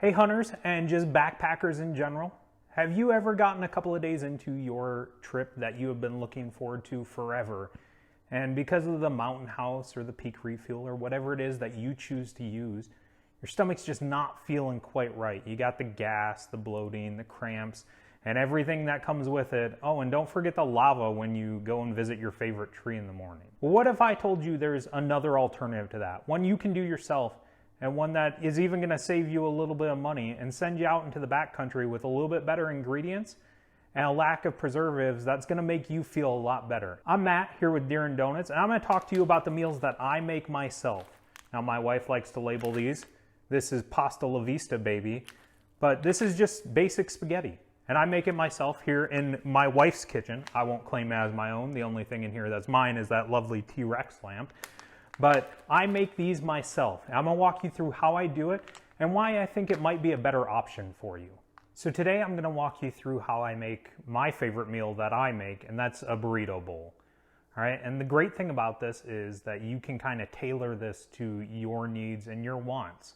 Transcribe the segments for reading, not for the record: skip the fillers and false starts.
Hey hunters and just backpackers in general, have you ever gotten a couple of days into your trip that you have been looking forward to forever, and because of the mountain house or the peak refuel or whatever it is that you choose to use, your stomach's just not feeling quite right? You got the gas, the bloating, the cramps, and everything that comes with it. Oh, and don't forget the lava when you go and visit your favorite tree in the morning. Well, what if I told you there's another alternative to that? One you can do yourself, and one that is even going to save you a little bit of money and send you out into the backcountry with a little bit better ingredients and a lack of preservatives that's going to make you feel a lot better. I'm Matt here with Deer and Donuts, and I'm going to talk to you about the meals that I make myself. Now, my wife likes to label these. This is pasta la vista, baby, but this is just basic spaghetti. And I make it myself here in my wife's kitchen. I won't claim it as my own. The only thing in here that's mine is that lovely T-Rex lamp. But I make these myself. I'm gonna walk you through how I do it and why I think it might be a better option for you. So today I'm gonna walk you through how I make my favorite meal that I make, and that's a burrito bowl. All right, and the great thing about this is that you can kind of tailor this to your needs and your wants.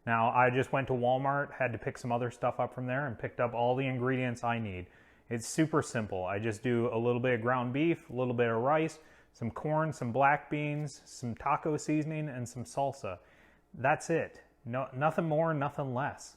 Now, I just went to Walmart, had to pick some other stuff up from there, and picked up all the ingredients I need. It's super simple. I just do a little bit of ground beef, a little bit of rice, some corn, some black beans, some taco seasoning, and some salsa. That's it. No, nothing more, nothing less.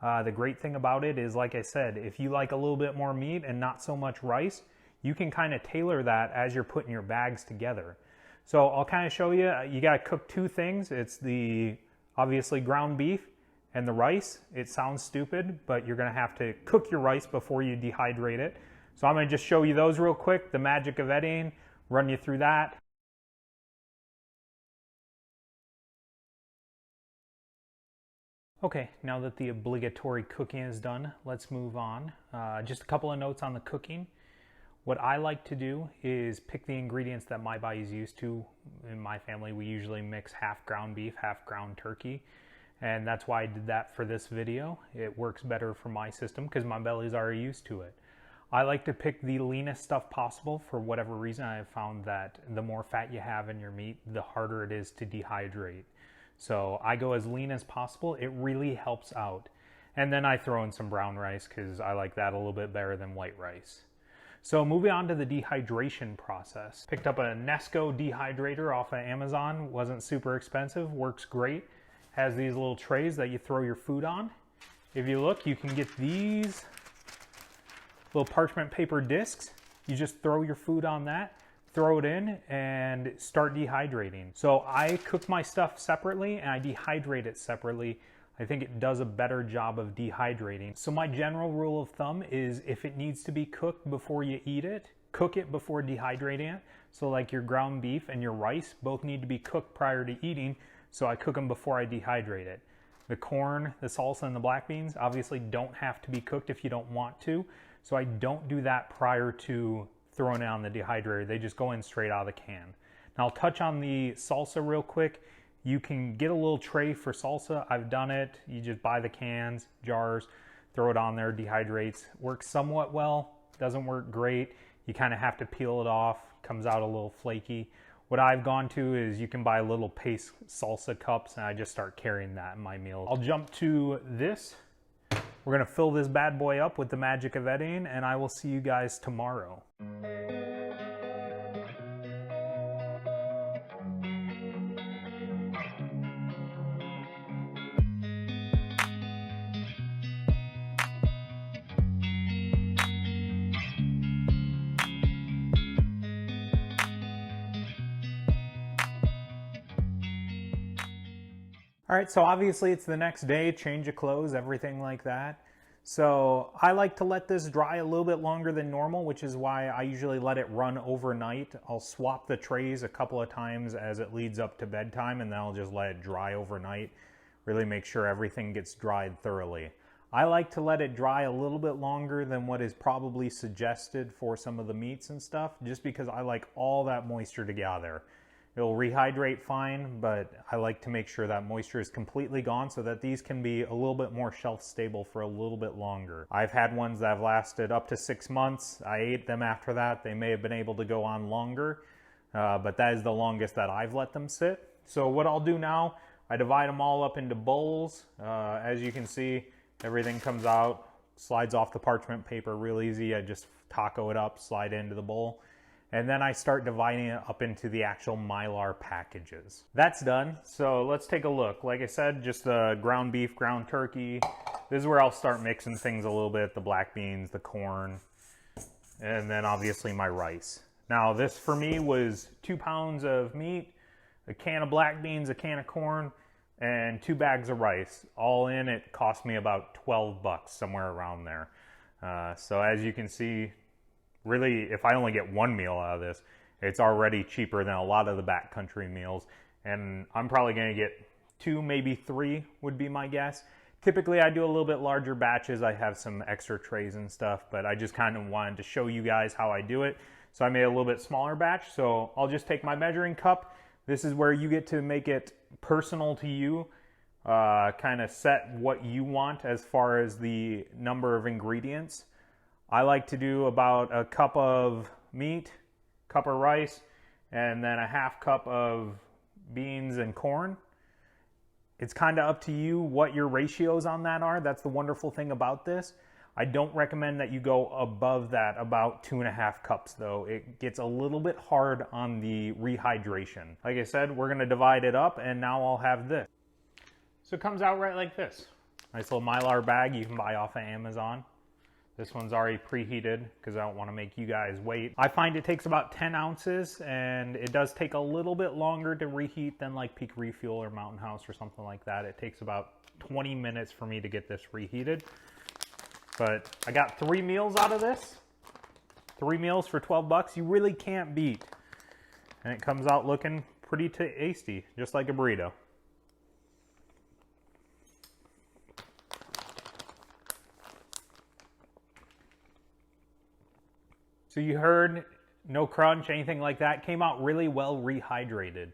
The great thing about it is, like I said, if you like a little bit more meat and not so much rice, you can kind of tailor that as you're putting your bags together. So I'll kind of show you. You got to cook two things. It's the obviously ground beef and the rice. It sounds stupid, but you're going to have to cook your rice before you dehydrate it. So I'm going to just show you those real quick, the magic of editing, run you through that. Okay, now that the obligatory cooking is done, let's move on. Just a couple of notes on the cooking. What I like to do is pick the ingredients that my body's used to. In my family, we usually mix half ground beef, half ground turkey. And that's why I did that for this video. It works better for my system because my belly's already used to it. I like to pick the leanest stuff possible. For whatever reason, I have found that the more fat you have in your meat, the harder it is to dehydrate. So I go as lean as possible. It really helps out. And then I throw in some brown rice because I like that a little bit better than white rice. So moving on to the dehydration process. Picked up a Nesco dehydrator off of Amazon. Wasn't super expensive, works great. Has these little trays that you throw your food on. If you look, you can get these little parchment paper discs. You just throw your food on that, throw it in, and start dehydrating. So I cook my stuff separately and I dehydrate it separately. I think it does a better job of dehydrating. So my general rule of thumb is if it needs to be cooked before you eat it, cook it before dehydrating it. So like your ground beef and your rice both need to be cooked prior to eating, so I cook them before I dehydrate it. The corn, the salsa, and the black beans obviously don't have to be cooked if you don't want to. So I don't do that prior to throwing it on the dehydrator. They just go in straight out of the can. Now I'll touch on the salsa real quick. You can get a little tray for salsa. I've done it. You just buy the cans, jars, throw it on there, dehydrates. Works somewhat well, doesn't work great. You kind of have to peel it off, comes out a little flaky. What I've gone to is you can buy little paste salsa cups, and I just start carrying that in my meals. I'll jump to this. We're gonna fill this bad boy up with the magic of editing, and I will see you guys tomorrow. All right, so obviously it's the next day, change of clothes, everything like that. So I like to let this dry a little bit longer than normal, which is why I usually let it run overnight. I'll swap the trays a couple of times as it leads up to bedtime, and then I'll just let it dry overnight. Really make sure everything gets dried thoroughly. I like to let it dry a little bit longer than what is probably suggested for some of the meats and stuff, just because I like all that moisture to gather. It'll rehydrate fine, but I like to make sure that moisture is completely gone so that these can be a little bit more shelf stable for a little bit longer. I've had ones that have lasted up to 6 months. I ate them after that. They may have been able to go on longer, but that is the longest that I've let them sit. So what I'll do now, I divide them all up into bowls. As you can see, everything comes out, slides off the parchment paper real easy. I just taco it up, slide it into the bowl. And then I start dividing it up into the actual Mylar packages. That's done, so let's take a look. Like I said, just ground beef, ground turkey. This is where I'll start mixing things a little bit, the black beans, the corn, and then obviously my rice. Now this for me was 2 pounds of meat, a can of black beans, a can of corn, and 2 bags of rice. All in, it cost me about 12 bucks, somewhere around there. So as you can see, really, if I only get one meal out of this, it's already cheaper than a lot of the backcountry meals. And I'm probably gonna get 2, maybe 3 would be my guess. Typically I do a little bit larger batches. I have some extra trays and stuff, but I just kind of wanted to show you guys how I do it. So I made a little bit smaller batch. So I'll just take my measuring cup. This is where you get to make it personal to you. Kind of set what you want as far as the number of ingredients. I like to do about a cup of meat, cup of rice, and then a half cup of beans and corn. It's kind of up to you what your ratios on that are. That's the wonderful thing about this. I don't recommend that you go above that, about 2.5 cups though. It gets a little bit hard on the rehydration. Like I said, we're gonna divide it up and now I'll have this. So it comes out right like this. Nice little Mylar bag you can buy off of Amazon. This one's already preheated because I don't want to make you guys wait. I find it takes about 10 ounces and it does take a little bit longer to reheat than like Peak Refuel or Mountain House or something like that. It takes about 20 minutes for me to get this reheated. But I got 3 meals out of this. 3 meals for 12 bucks. You really can't beat. And it comes out looking pretty tasty, just like a burrito. So you heard, no crunch, anything like that. Came out really well rehydrated.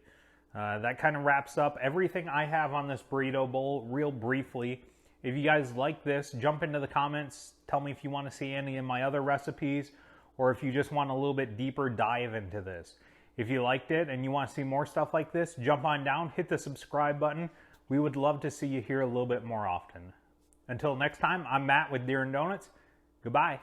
That kind of wraps up everything I have on this burrito bowl real briefly. If you guys like this, jump into the comments. Tell me if you want to see any of my other recipes or if you just want a little bit deeper dive into this. If you liked it and you want to see more stuff like this, jump on down, hit the subscribe button. We would love to see you here a little bit more often. Until next time, I'm Matt with Deer and Donuts. Goodbye.